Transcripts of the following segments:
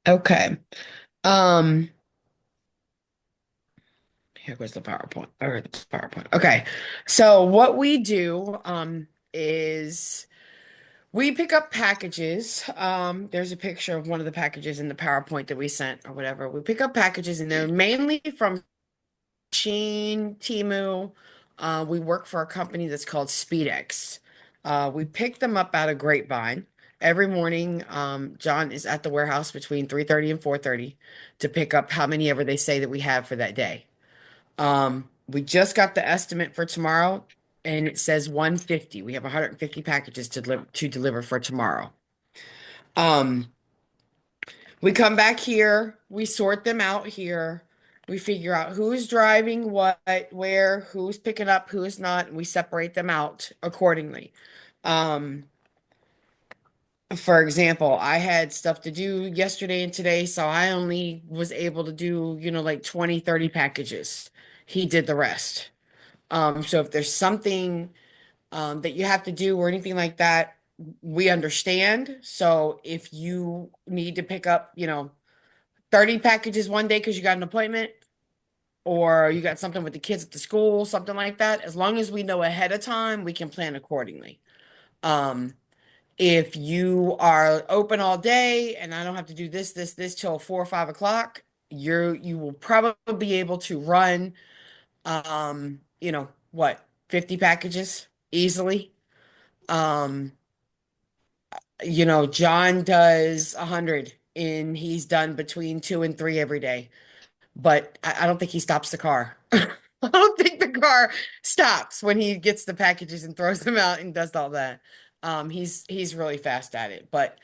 Okay. Um, Here goes the PowerPoint. Or the PowerPoint. Okay. So what we do is we pick up packages. There's a picture of one of the packages in the PowerPoint that we sent or whatever. We pick up packages and they're mainly from Shein, Temu. We work for a company that's called SpeedX. We pick them up out of Grapevine. Every morning, John is at the warehouse between 3:30 and 4:30 to pick up how many ever they say that we have for that day. We just got the estimate for tomorrow and it says 150. We have 150 packages to deliver for tomorrow. Um, we come back here, we sort them out here. We figure out who's driving what, where, who's picking up, who's not, and we separate them out accordingly. Um, for example, I had stuff to do yesterday and today, so I only was able to do, like 20, 30 packages. He did the rest. So if there's something that you have to do or anything like that, we understand. So if you need to pick up, 30 packages one day because you got an appointment or you got something with the kids at the school, something like that, as long as we know ahead of time, we can plan accordingly. Um, if you are open all day and I don't have to do this till 4 or 5 o'clock, you will probably be able to run what, 50 packages easily. Um, John does 100 and he's done between 2 and 3 every day. But I don't think he stops the car. I don't think the car stops when he gets the packages and throws them out and does all that. He's really fast at it. But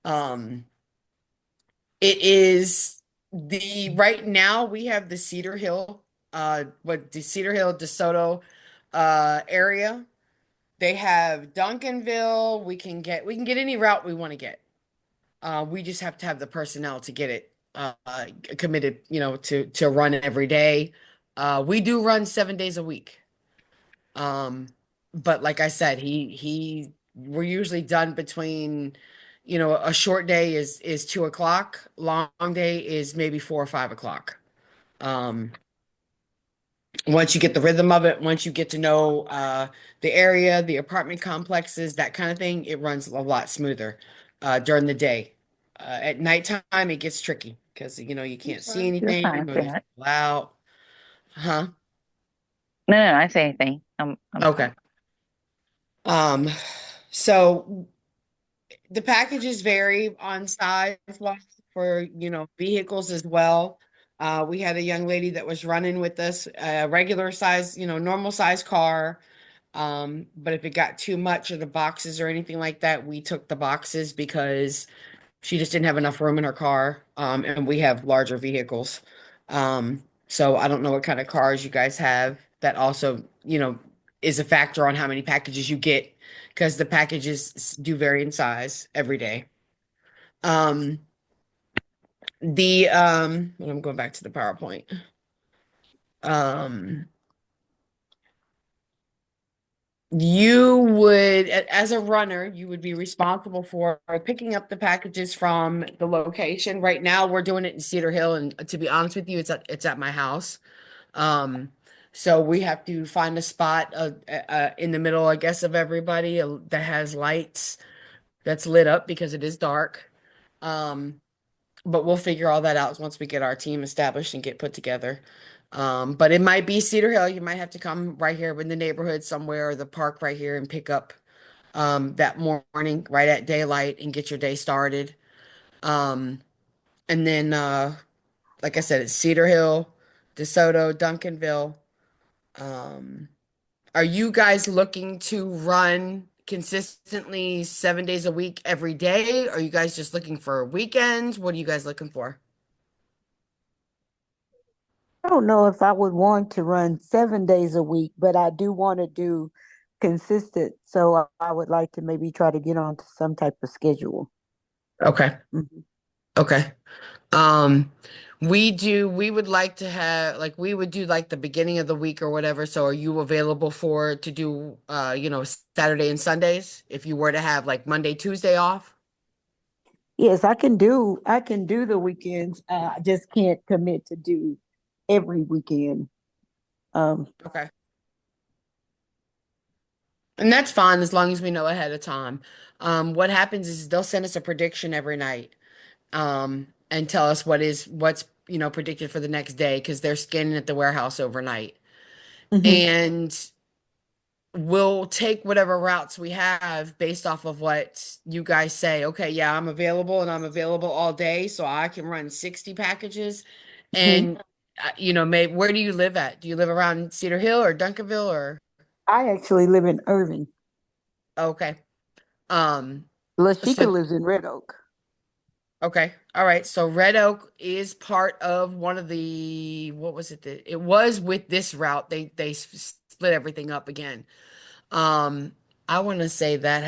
um, it is the right now we have the Cedar Hill, the Cedar Hill DeSoto area. They have Duncanville. We can get any route we want to get. We just have to have the personnel to get it committed, to run every day. We do run 7 days a week. Um, but like I said, we're usually done between, a short day is 2 o'clock. Long day is maybe 4 or 5 o'clock. Um, Once you get the rhythm of it, once you get to know the area, the apartment complexes, that kind of thing, it runs a lot smoother during the day. At nighttime, it gets tricky because you can't see You're anything fine or for there's that. loud. Huh? No, no, I say anything. I'm fine. Okay. Um, so the packages vary on size wise for, vehicles as well. We had a young lady that was running with us, a regular size, normal size car. But if it got too much of the boxes or anything like that, we took the boxes because she just didn't have enough room in her car. And we have larger vehicles. So I don't know what kind of cars you guys have. That also, is a factor on how many packages you get because the packages do vary in size every day. Um, well, I'm going back to the PowerPoint. Um, You would, as a runner, you would be responsible for picking up the packages from the location. Right now, we're doing it in Cedar Hill, and to be honest with you, it's at my house. Um, so we have to find a spot in the middle, I guess, of everybody that has lights that's lit up because it is dark. Um, but we'll figure all that out once we get our team established and get put together. But it might be Cedar Hill. You might have to come right here in the neighborhood somewhere or the park right here and pick up that morning right at daylight and get your day started. Um, and then, like I said, it's Cedar Hill, DeSoto, Duncanville. Um, are you guys looking to run consistently 7 days a week every day? Are you guys just looking for weekends? What are you guys looking for? I don't know if I would want to run 7 days a week, but I do want to do consistent. So I would like to maybe try to get on to some type of schedule. Okay. Mhm. Okay. Um, we would like to have, like, we would do like the beginning of the week or whatever. So are you available to do, Saturday and Sundays if you were to have like Monday, Tuesday off? Yes, I can do the weekends. I just can't commit to do every weekend. Um, Okay. And that's fine as long as we know ahead of time. What happens is they'll send us a prediction every night, and tell us what's, predicted for the next day because they're scanning at the warehouse overnight. mhm, And we'll take whatever routes we have based off of what you guys say. Okay, yeah, I'm available and I'm available all day, so I can run 60 packages. mhm. And maybe where do you live at? Do you live around Cedar Hill or Duncanville or I actually live in Irving. okay. Um Lashika so lives in Red Oak. okay. All right. So Red Oak is part of one of the what was it that it was with this route. They split everything up again. Um I want to say that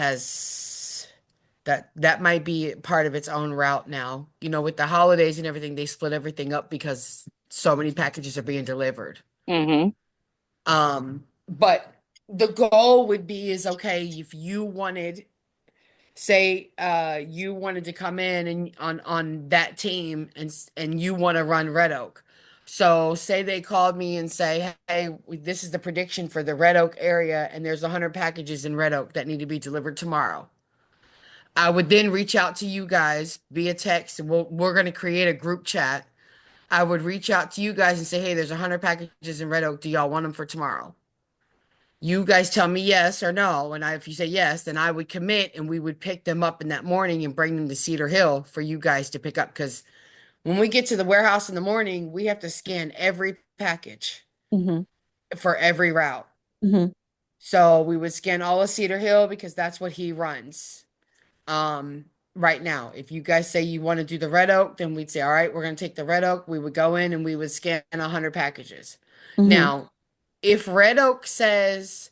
might be part of its own route now. With the holidays and everything, they split everything up because so many packages are being delivered. Mm-hmm. But the goal would be is okay, if you wanted, say, you wanted to come in and on that team and you want to run Red Oak. So say they called me and say, "Hey, this is the prediction for the Red Oak area and there's 100 packages in Red Oak that need to be delivered tomorrow." I would then reach out to you guys via text, and we're going to create a group chat. I would reach out to you guys and say, "Hey, there's 100 packages in Red Oak. Do y'all want them for tomorrow?" You guys tell me yes or no, and if you say yes, then I would commit, and we would pick them up in that morning and bring them to Cedar Hill for you guys to pick up. Because when we get to the warehouse in the morning, we have to scan every package Hmm. for every route. Hmm. So we would scan all of Cedar Hill because that's what he runs. um right now. If you guys say you want to do the red oak, then we'd say, all right, we're going to take the red oak. We would go in and we would scan 100 packages. Hmm. Now, if red oak says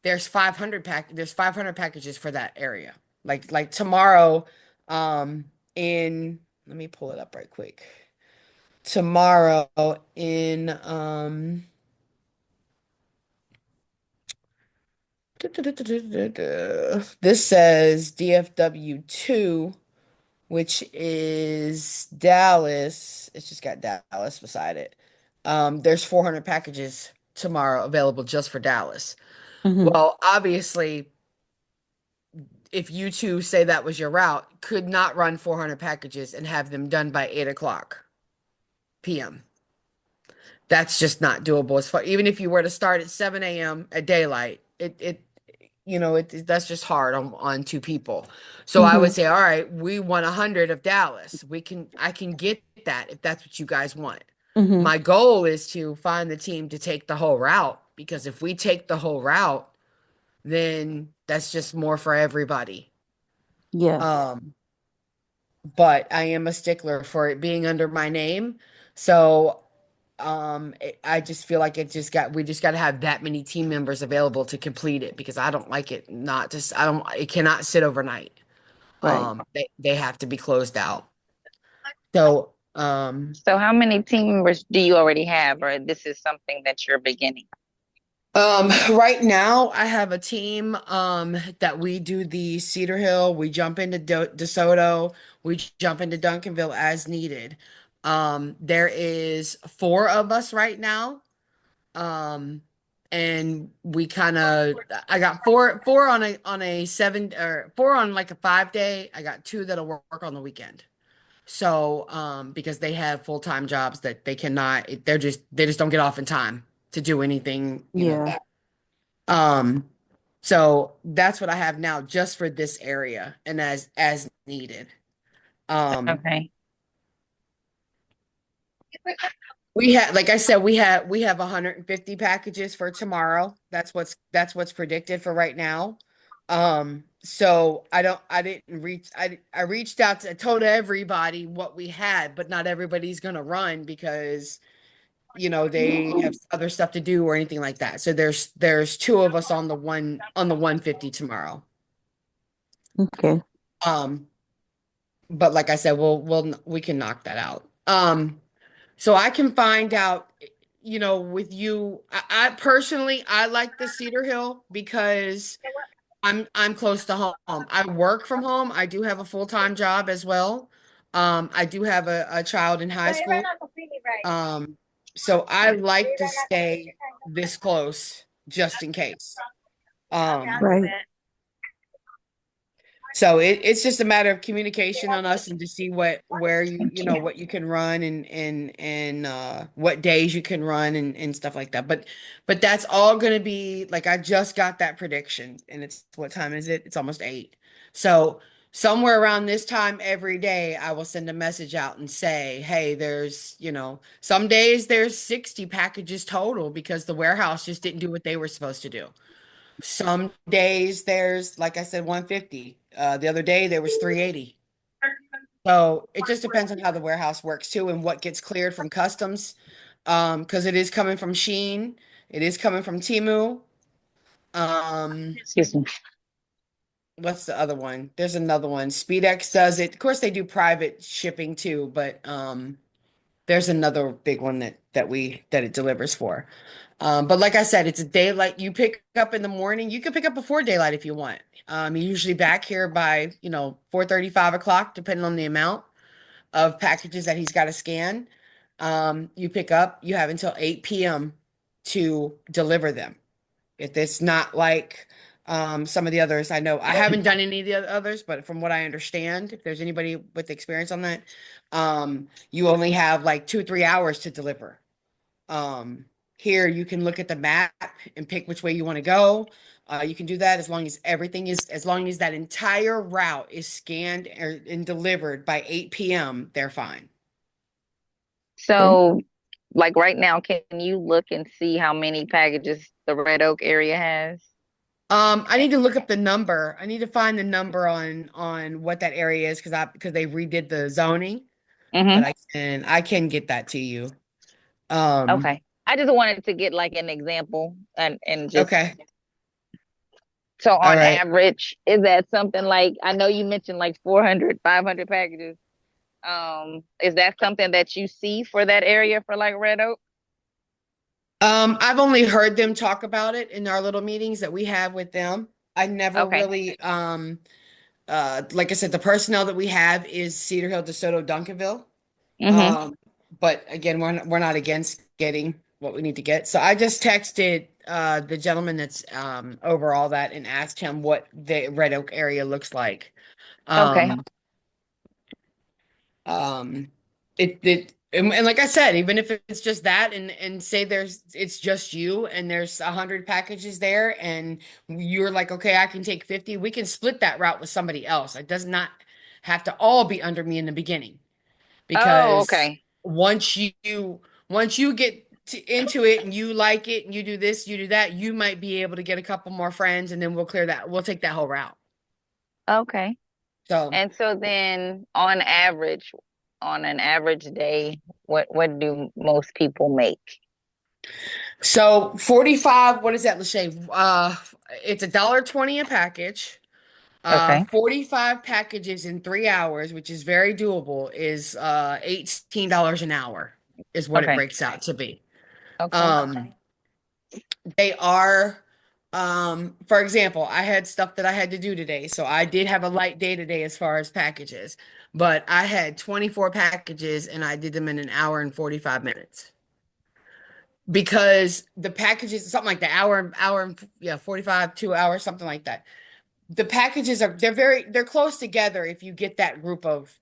there's 500 packages for that area. Like tomorrow, in let me pull it up right quick. Tomorrow in this says DFW 2, which is Dallas. It's just got Dallas beside it. There's 400 packages tomorrow available just for Dallas. Hmm. Well, obviously, if you two say that was your route, could not run 400 packages and have them done by 8 o'clock p.m. That's just not doable. As far even if you were to start at 7 a.m. at daylight, that's just hard on two people. So I would Hmm. say, all right, we want 100 of Dallas. I can get that if that's what you guys want. Hmm. My goal is to find the team to take the whole route because if we take the whole route, then that's just more for everybody. Yeah, Um, but I am a stickler for it being under my name. So I just feel like we just got to have that many team members available to complete it because I don't like it not just I don't it cannot sit overnight. right. They have to be closed out. So So how many team members do you already have, or this is something that you're beginning? right now I have a team that we do the Cedar Hill, we jump into DeSoto, we jump into Duncanville as needed. There is four of us right now. Um, and we kind of I got four on a 7 or 4 on like a 5 day. I got two that'll work on the weekend. So, because they have full-time jobs that they just don't get off in time to do anything. Yeah. Um, so that's what I have now just for this area and as needed. Um, Okay. We have, like I said, we have 150 packages for tomorrow. That's what's predicted for right now. So I didn't reach I reached out I told everybody what we had, but not everybody's gonna run because they have other stuff to do or anything like that. So there's two of us on the 150 tomorrow. Okay. Um, but like I said, we can knock that out. So I can find out, with you. I personally I like the Cedar Hill because I'm close to home. I work from home. I do have a full-time job as well. I do have a child in high school. Um, so I like to stay this close just in case. Um, Right. So it's just a matter of communication on us and to see where Thank you. what you can run and what days you can run and stuff like that. But that's all gonna be like I just got that prediction and it's what time is it? It's almost 8. So somewhere around this time every day I will send a message out and say, hey, there's, some days there's 60 packages total because the warehouse just didn't do what they were supposed to do. Some days there's, like I said, 150. The other day there was 380. So it just depends on how the warehouse works too and what gets cleared from customs. Because it is coming from Shein, it is coming from Temu. Um, Excuse me. what's the other one? There's another one. SpeedX does it. Of course, they do private shipping too, but there's another big one that it delivers for. But like I said, it's a daylight. You pick up in the morning. You can pick up before daylight if you want. You're usually back here by, 4:30, 5 o'clock, depending on the amount of packages that he's got to scan. You pick up, you have until 8 p.m. to deliver them. If it's not like some of the others, I know I haven't done any of the others, but from what I understand, if there's anybody with experience on that, you only have like 2, 3 hours to deliver. Um, Here you can look at the map and pick which way you want to go. You can do that as long as that entire route is scanned and delivered by 8 p.m., they're fine. Okay. So, like right now, can you look and see how many packages the Red Oak area has? I need to look up the number. I need to find the number on what that area is because they redid the zoning, but Mm-hmm. I can get that to you. Um, Okay. I just wanted to get like an example and just okay. so All on right. average, is that something like I know you mentioned like 400, 500 packages. Is that something that you see for that area for like Red Oak? I've only heard them talk about it in our little meetings that we have with them. I never Okay. really like I said, the personnel that we have is Cedar Hill, DeSoto, Duncanville. Mm-hmm. Um, but again, we're not against getting what we need to get. So I just texted the gentleman that's over all that and asked him what the Red Oak area looks like. Okay. Um, um, and like I said, even if it's just that, and say it's just you, and there's 100 packages there, and you're like, okay, I can take 50. We can split that route with somebody else. It does not have to all be under me in the beginning Oh, because okay. once you get into it and you like it and you do this, you do that, you might be able to get a couple more friends, and then we'll clear that. We'll take that whole route. Okay. So. And so then on average, on an average day, what do most people make? So 45, what is that, Lachey? It's $1.20 a package. Okay. 45 packages in 3 hours, which is very doable, is $18 an hour is what it Okay. breaks out to be. Okay. Um, they are, for example, I had stuff that I had to do today. So I did have a light day today as far as packages, but I had 24 packages and I did them in an hour and 45 minutes. Because the packages, something like the yeah, 45, 2 hours, something like that. The packages they're close together if you get that group of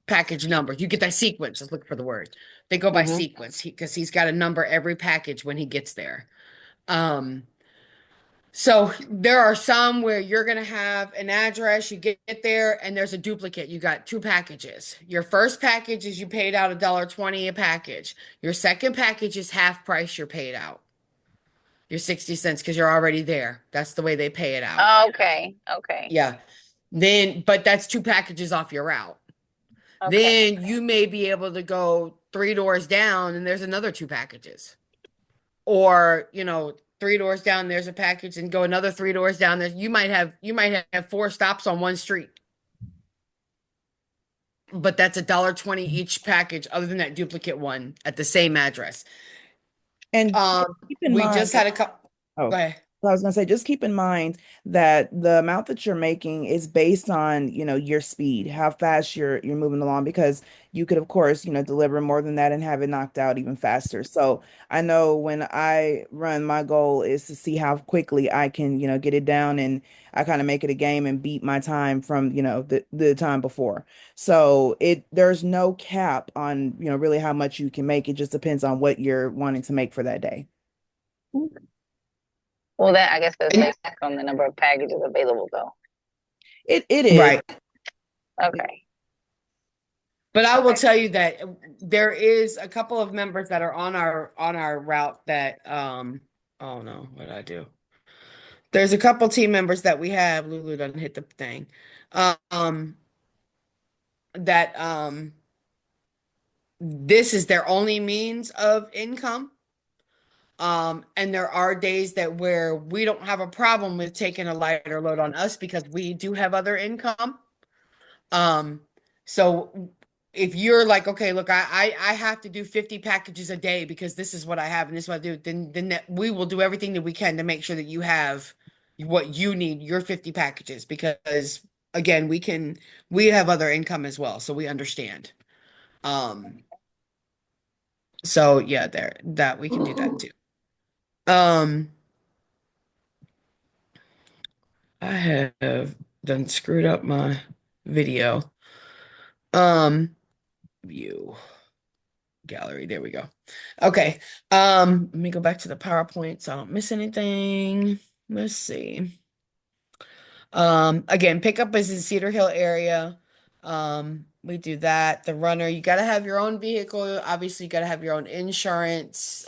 package numbers. You get that sequence. Let's look for the word. They go by Mm-hmm. sequence because he's got to number every package when he gets there. Um, so there are some where you're going to have an address, you get there, and there's a duplicate. You got two packages. Your first package is you paid out $1.20 a package. Your second package is half price you're paid out. You're 60 cents because you're already there. That's the way they pay it out. Okay. Okay. Yeah. But that's two packages off your route. Okay. Then you may be able to go three doors down and there's another two packages. Or, three doors down, there's a package, and go another three doors down there. You might have four stops on one street, but that's $1.20 each package, other than that duplicate one at the same address. And Um, keep in we mind just that, had a couple. Go oh, ahead. so I was gonna say, just keep in mind that the amount that you're making is based on, your speed, how fast you're moving along, because you could, of course, deliver more than that and have it knocked out even faster. So I know when I run, my goal is to see how quickly I can, get it down, and I kind of make it a game and beat my time from, the time before. So there's no cap on, really how much you can make. It just depends on what you're wanting to make for that day. Well, that I guess that's And- based on the number of packages available, though. It is. right. Okay. But I will Okay. tell you that there is a couple of members that are on our route that oh no, what did I do? There's a couple team members that we have. Lulu doesn't hit the thing. Um that this is their only means of income. And there are days that where we don't have a problem with taking a lighter load on us because we do have other income. Um, so if you're like, okay, look, I have to do 50 packages a day because this is what I have and this is what I do, then we will do everything that we can to make sure that you have what you need, your 50 packages, because again, we have other income as well, so we understand. Um, so yeah, there that we can do that too. Um, I have done screwed up my video. Um, view. Gallery. There we go. Okay. Let me go back to the PowerPoint so I don't miss anything. Let's see. Again, pickup is in Cedar Hill area. We do that. The runner, you gotta have your own vehicle. Obviously, you gotta have your own insurance,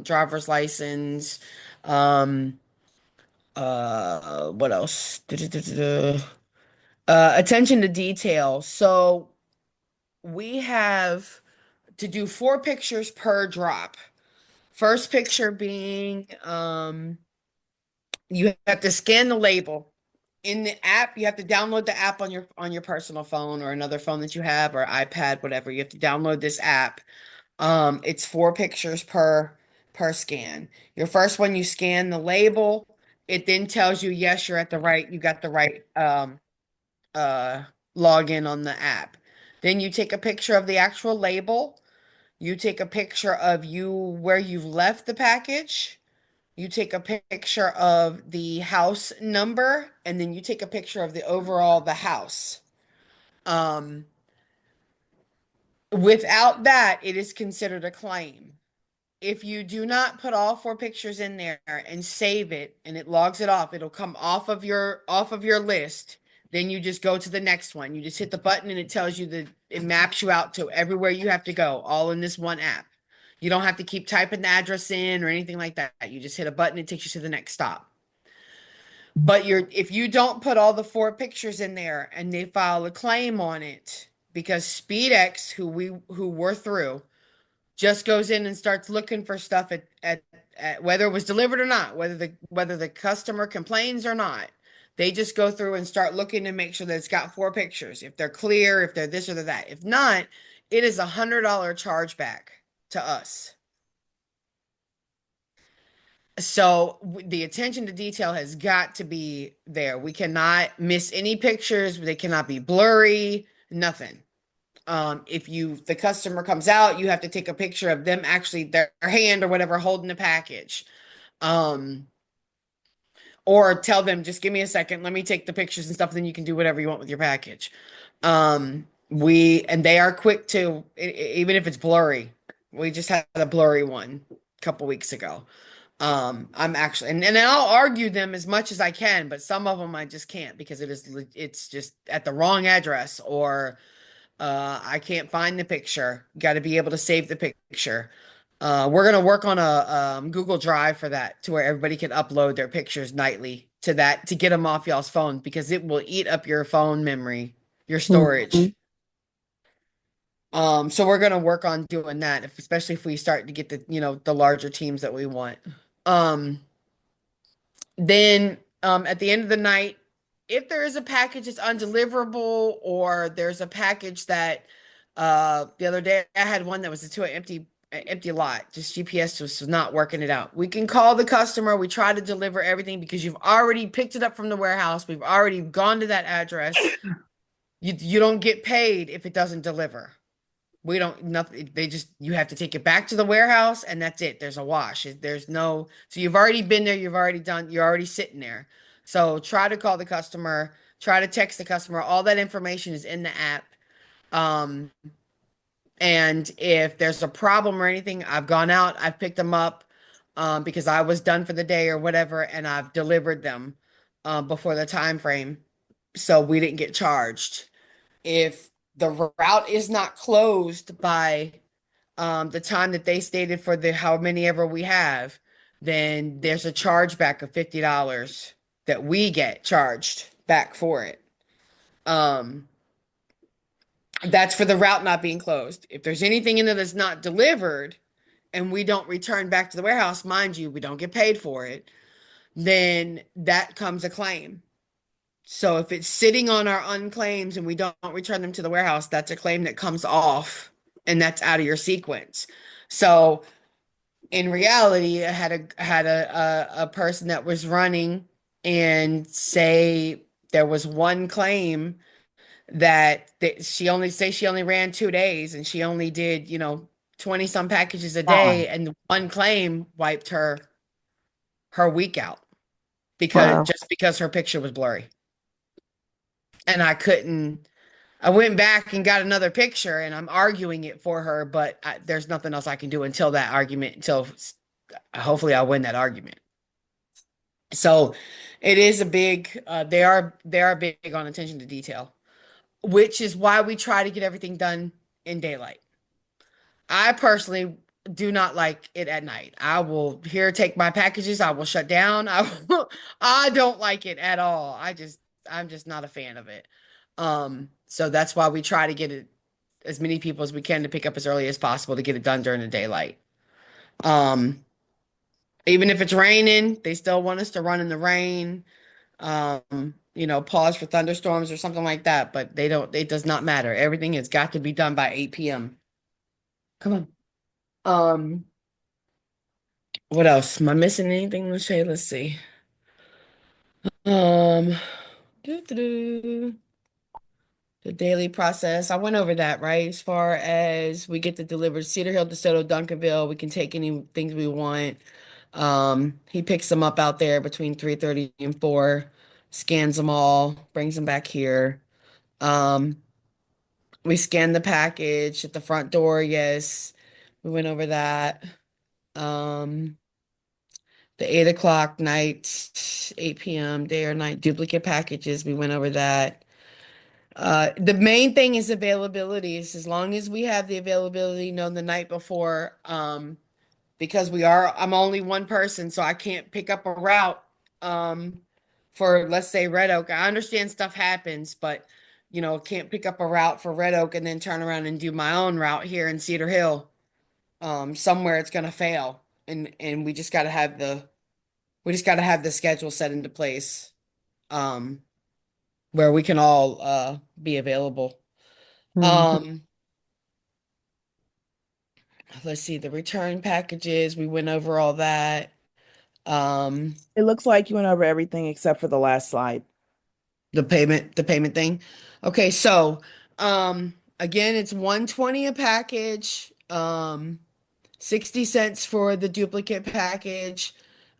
driver's license. Um, what else? Attention to detail. So we have to do 4 pictures per drop. First picture being you have to scan the label. In the app, you have to download the app on your personal phone or another phone that you have or iPad, whatever. You have to download this app. It's 4 pictures per scan. Your first one, you scan the label. It then tells you, yes, you got the right uh login on the app. Then you take a picture of the actual label. You take a picture of you where you've left the package. You take a picture of the house number, and then you take a picture of the house. Um, Without that, it is considered a claim. If you do not put all 4 pictures in there and save it and it logs it off, it'll come off of your list. Then you just go to the next one. You just hit the button and it tells you that it maps you out to everywhere you have to go, all in this one app. You don't have to keep typing the address in or anything like that. You just hit a button, it takes you to the next stop. But if you don't put all the 4 pictures in there and they file a claim on it, because SpeedX, who we're through, just goes in and starts looking for stuff at whether it was delivered or not, whether the customer complains or not. They just go through and start looking to make sure that it's got 4 pictures. If they're clear, if they're this or they're that. If not, it is $100 chargeback to us. So the attention to detail has got to be there. We cannot miss any pictures. They cannot be blurry, nothing. If the customer comes out, you have to take a picture of them actually their hand or whatever holding the package. Um, or tell them, just give me a second, let me take the pictures and stuff, then you can do whatever you want with your package. And they are quick to, even if it's blurry. We just had a blurry one a couple weeks ago. I'm actually, and I'll argue them as much as I can, but some of them I just can't because it's just at the wrong address, or I can't find the picture. Got to be able to save the picture. We're gonna work on a Google Drive for that, to where everybody can upload their pictures nightly to that, to get them off y'all's phones, because it will eat up your phone memory, your storage. Mhm. So we're gonna work on doing that, especially if we start to get the larger teams that we want. Um, Then at the end of the night, if there is a package that's undeliverable or there's a package that the other day I had one that was to an empty lot, just GPS was not working it out. We can call the customer, we try to deliver everything because you've already picked it up from the warehouse. We've already gone to that address. You don't get paid if it doesn't deliver. We don't nothing. They just you have to take it back to the warehouse and that's it. There's a wash. There's no so you've already been there, you've already done, you're already sitting there. So try to call the customer, try to text the customer. All that information is in the app. Um, and if there's a problem or anything, I've gone out, I've picked them up because I was done for the day or whatever, and I've delivered them before the time frame. So we didn't get charged. If the route is not closed by the time that they stated for the how many ever we have, then there's a chargeback of $50 that we get charged back for it. Um, that's for the route not being closed. If there's anything in there that's not delivered and we don't return back to the warehouse, mind you, we don't get paid for it, then that comes a claim. So if it's sitting on our unclaims and we don't return them to the warehouse, that's a claim that comes off and that's out of your sequence. So in reality, I had a person that was running and say there was one claim that she only ran 2 days and she only did, 20 some packages a Wow. day, and one claim wiped her week out Wow. because her picture was blurry. And I went back and got another picture and I'm arguing it for her, but there's nothing else I can do until hopefully I'll win that argument. So it is a big, they are big on attention to detail, which is why we try to get everything done in daylight. I personally do not like it at night. I will here take my packages. I will shut down. I don't like it at all. I'm just not a fan of it. So that's why we try to get it as many people as we can to pick up as early as possible to get it done during the daylight. Um, Even if it's raining, they still want us to run in the rain. Pause for thunderstorms or something like that, but it does not matter. Everything has got to be done by 8 p.m. Come on. Um, what else? Am I missing anything, Lachey? Let's see. Um, doo-doo-doo. The daily process. I went over that, right? As far as we get the delivered Cedar Hill, DeSoto, Duncanville, we can take any things we want. He picks them up out there between 3:30 and 4, scans them all, brings them back here. Um, we scan the package at the front door. Yes, we went over that. Um, the 8 o'clock night, 8 p.m. day or night duplicate packages. We went over that. The main thing is availability. Is as long as we have the availability known the night before, because I'm only one person, so I can't pick up a route, um, for let's say Red Oak. I understand stuff happens, but can't pick up a route for Red Oak and then turn around and do my own route here in Cedar Hill. Somewhere it's gonna fail, and we just gotta have the schedule set into place, um, where we can all be available. Mhm. Um, let's see, the return packages, we went over all that. Um, It looks like you went over everything except for the last slide. the payment thing. Okay, so again, it's 120 a package, 60 cents for the duplicate package.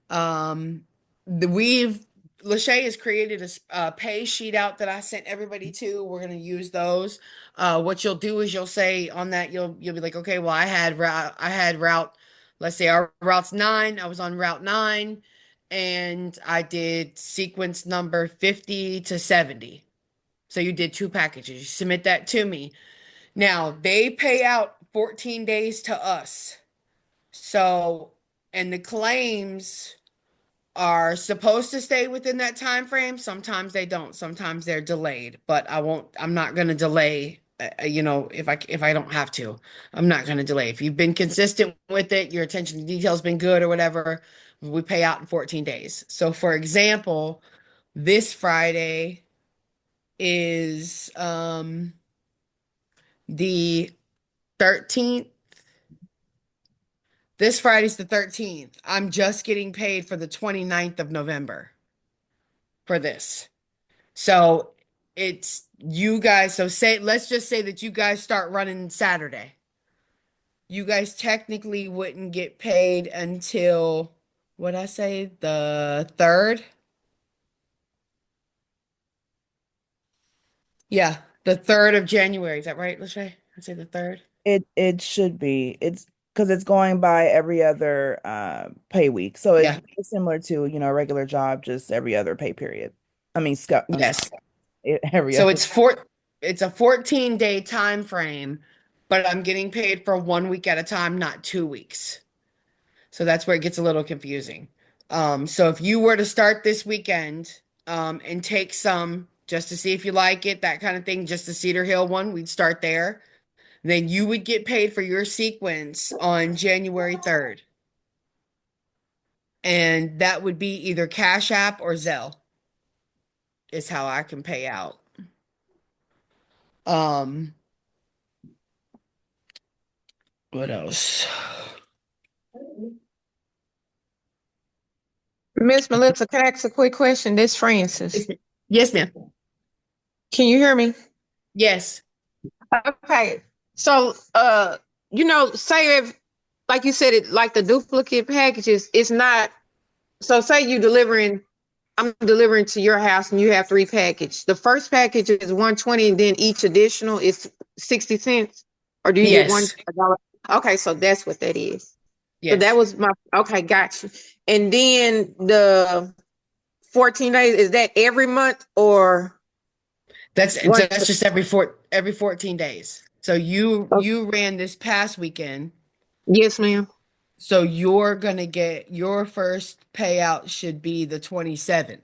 Um, we've Lachey has created a pay sheet out that I sent everybody to. We're gonna use those. What you'll do is you'll say on that you'll be like, okay, well, I had route. Let's say our route's 9. I was on route 9, and I did sequence number 50 to 70. So you did 2 packages. You submit that to me. Now they pay out 14 days to us. So, and the claims are supposed to stay within that time frame. Sometimes they don't. Sometimes they're delayed, but I'm not going to delay, if I don't have to. I'm not going to delay. If you've been consistent with it, your attention to detail's been good or whatever, We pay out in 14 days. So for example, this Friday is the 13th. This Friday's the 13th. I'm just getting paid for the 29th of November for this. So it's you guys. So say, let's just say that you guys start running Saturday. You guys technically wouldn't get paid until, what I say, the 3rd? Yeah, the 3rd of January. Is that right, Lachey? I'd say the 3rd. It should be. It's because it's going by every other pay week. So Yeah. it's similar to, a regular job, just every other pay period. I'm Yes. sorry, every So other. it's a 14-day time frame, but I'm getting paid for 1 week at a time, not 2 weeks. So that's where it gets a little confusing. So if you were to start this weekend, and take some just to see if you like it, that kind of thing, just the Cedar Hill one, we'd start there. Then you would get paid for your sequence on January 3rd. And that would be either Cash App or Zelle is how I can pay out. Um, what else? Miss Melissa, can I ask a quick question? This Yes, Francis. ma'am. Yes, ma'am. Can you hear me? Yes. Okay. So say if like you said it like the duplicate packages, it's not so say I'm delivering to your house and you have 3 packages. The first package is 120 and then each additional is 60 cents. Or do you get one Yes. $1? Okay, so that's what that is. So that Yes. was my okay, gotcha. And then the 14 days, is that every month or once? That's just every 14 days. So you ran this past weekend, Yes, ma'am. so you're gonna get your first payout should be the 27th.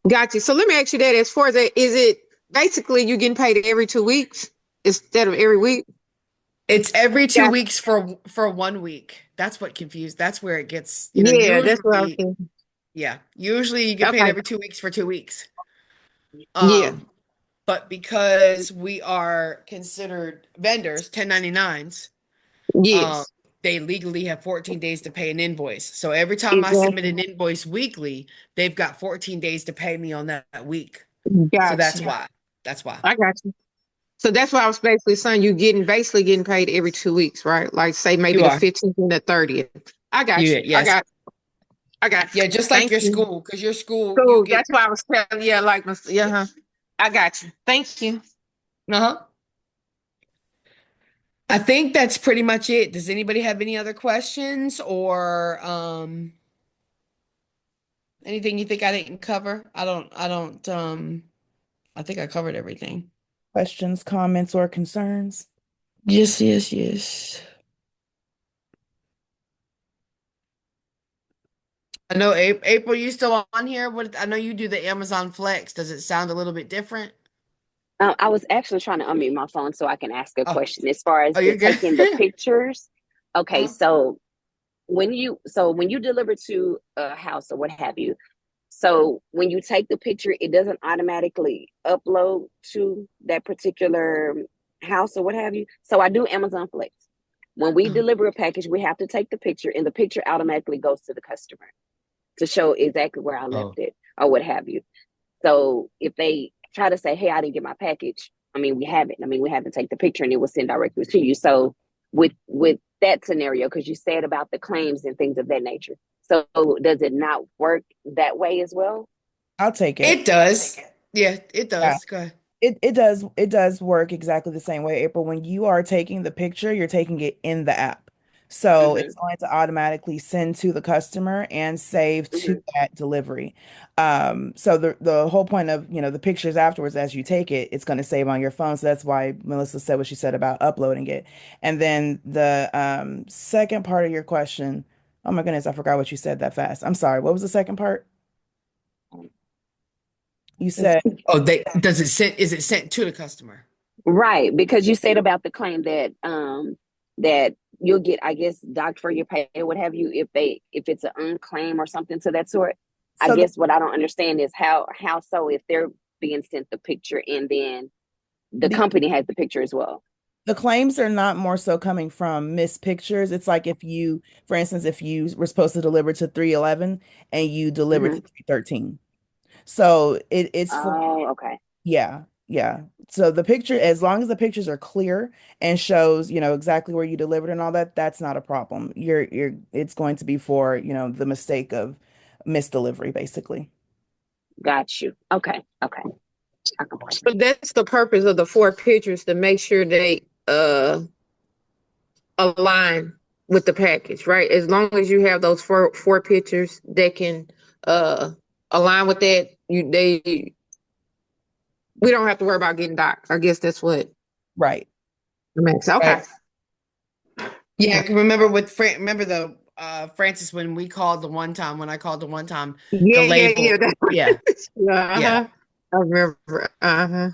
Gotcha. So let me ask you that. As far as that, is it basically you getting paid every 2 weeks instead of every week? It's every two Gotcha. weeks for 1 week. That's what confused. That's where it gets, Yeah, that's what I was usually, thinking. yeah, usually you get paid Okay. every 2 weeks for 2 weeks. Yeah. Um, but because we are considered vendors, 1099s, um, Yes. they legally have 14 days to pay an invoice. So every time I submit Exactly. an invoice weekly, they've got 14 days to pay me on that week. So that's Gotcha. why. That's why. I got you. So that's why I was basically saying you basically getting paid every 2 weeks, right? Like say maybe You the are. 15th and the 30th. I got you. I Yes. got I got you. Yeah, just like Thank your you. school, because your school you So get that's why I was telling yeah, like yeah, huh. I got you. Thank you. uh-huh. I think that's pretty much it. Does anybody have any other questions or anything you think I didn't cover? I think I covered everything. Questions, comments, or concerns? Yes, yes, yes. I know April, you still on here? What I know you do the Amazon Flex. Does it sound a little bit different? I was actually trying to unmute my phone so I can ask a Oh, question. As far as oh, the you're good. taking the pictures, okay, Uh-huh. so when you deliver to a house or what have you, so when you take the picture, it doesn't automatically upload to that particular house or what have you. So I do Amazon Flex. When we Uh-huh. deliver a package, we have to take the picture, and the picture automatically goes to the customer to show exactly where I left Oh. it or what have you. So if they try to say, "Hey, I didn't get my package," I mean, we haven't. I mean, we have to take the picture and it will send directly to you. So with that scenario, because you said about the claims and things of that nature, so does it not work that way as well? I'll take it. It does. Yeah, it Yeah. does. Go ahead. It does work exactly the same way, April. When you are taking the picture, you're taking it in the app. So Mm-hmm. it's going to automatically send to the customer and save to Mm-hmm. that delivery. So the whole point of, the pictures afterwards as you take it, it's going to save on your phone. So that's why Melissa said what she said about uploading it. And then the second part of your question, oh my goodness, I forgot what you said that fast. I'm sorry. What was the second part? You said, Oh, they does it sent is it sent to the customer? Right, because you said about the claim that that you'll get, I guess, docked for your pay, what have you, if it's an unclaim or something to that sort. I So the guess what I don't understand is how so if they're being sent the picture and then the the company has the picture as well. the claims are not more so coming from missed pictures. It's like if you, for instance, if you were supposed to deliver to 311 and you delivered to Hmm. 313. So it's for, Oh, okay. yeah, yeah. So the picture, as long as the pictures are clear and shows, exactly where you delivered and all that, that's not a problem. It's going to be for, the mistake of misdelivery, basically. Got you. Okay. Okay. I can watch But that's the purpose of the four pictures, to make sure they align with the package, right? As long as you have those four pictures that can uh align with that, we don't have to worry about getting docked. I guess that's what Right. it makes. Okay. Right. Yeah, I Right. can remember remember the Francis when we called the one time when I called the one time the Yeah. label. Yeah, yeah. Uh-huh. I remember. Uh-huh.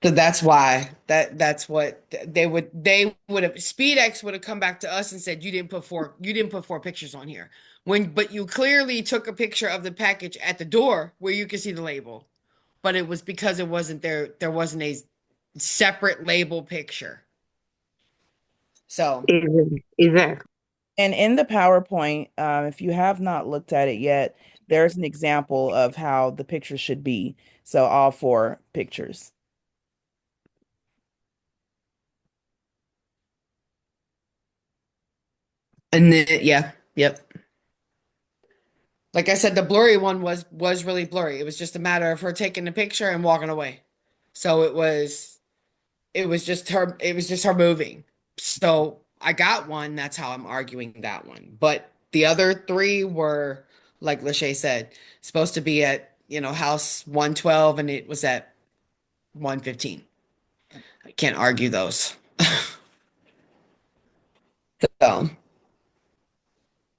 So that's why that's what they would have SpeedX would have come back to us and said you didn't put four pictures on here. But you clearly took a picture of the package at the door where you could see the label. But it was because it wasn't there wasn't a separate label picture. So, Exactly. And in the PowerPoint, if you have not looked at it yet, there's an example of how the picture should be. So all four pictures. and then yeah, yep. Like I said, the blurry one was really blurry. It was just a matter of her taking the picture and walking away. So it was just her moving. So I got one, that's how I'm arguing that one. But the other three were, like Lachey said, supposed to be at, house 112 and it was at 115. I can't argue those.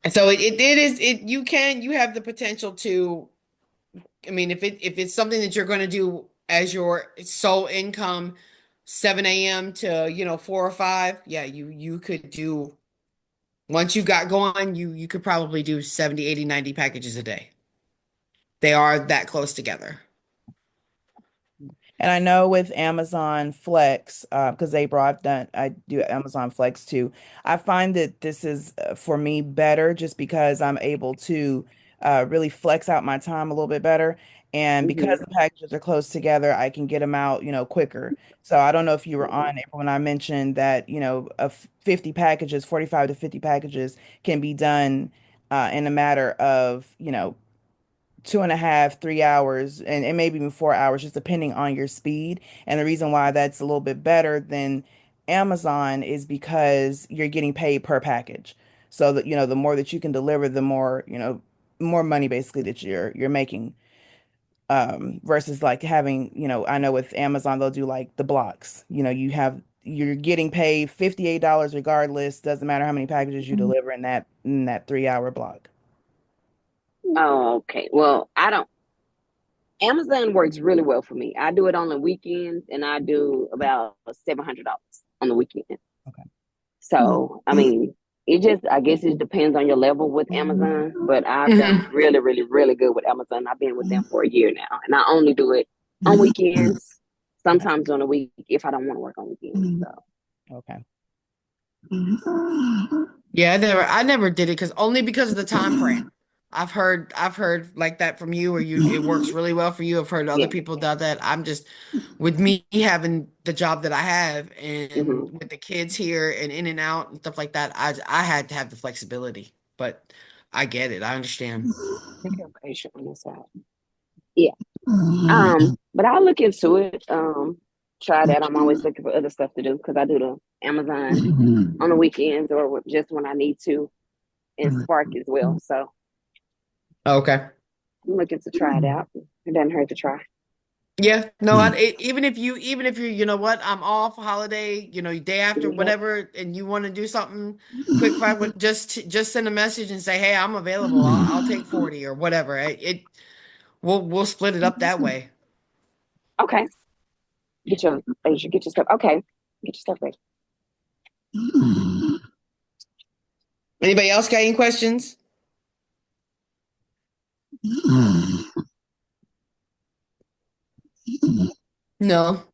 So it is you have the potential to, I mean, if it's something that you're going to do as your sole income, 7 a.m. to 4 or 5, yeah, you could do, once you got going, you could probably do 70, 80, 90 packages a day. They are that close together. And I know with Amazon Flex, because April, I do Amazon Flex too. I find that this is for me better just because I'm able to really flex out my time a little bit better. And because Hmm. the packages are close together, I can get them out, quicker. So I don't know if you were on April when I mentioned that, of 50 packages, 45 to 50 packages can be done in a matter of, 2.5, 3 hours, and maybe even 4 hours, just depending on your speed. And the reason why that's a little bit better than Amazon is because you're getting paid per package. So that, the more that you can deliver, the more, more money basically that you're making. Versus like having, I know with Amazon they'll do like the blocks. You're getting paid $58 regardless, doesn't matter how many packages you deliver in that 3 hour block. Oh, okay. Well, I don't. Amazon works really well for me. I do it on the weekends, and I do about $700 on the weekend. Okay. So, I mean, I guess it depends on your level with Amazon, but I've done Hmm. really, really, really good with Amazon. I've been with them for a year now, and I only do it on weekends, Okay. sometimes on a week if I don't want to work on weekends. So, Okay. Yeah, I never did it only because of the time frame. I've heard like that from you, or it works really well for you. I've heard other yeah. people do that. I'm just, with me having the job that I have Hmm. and with the kids here and in and out and stuff like that, I had to have the flexibility. But I get it. I understand. Take a patient on the side. Yeah. But I'll look into it. Try that. I'm always looking for other stuff to do because I do the Amazon on the weekends or just when I need to, and Spark as well. So Okay. I'm looking to try it out. It doesn't hurt to try. Yeah, no, even if you, you know what, I'm off holiday, day after, Yep. whatever, and you want to do something quick, five, just send a message and say, hey, I'm available. I'll take 40 or whatever. We'll split it up that way. Okay. Get your stuff. Okay. Get your stuff ready. Anybody else got any questions? No.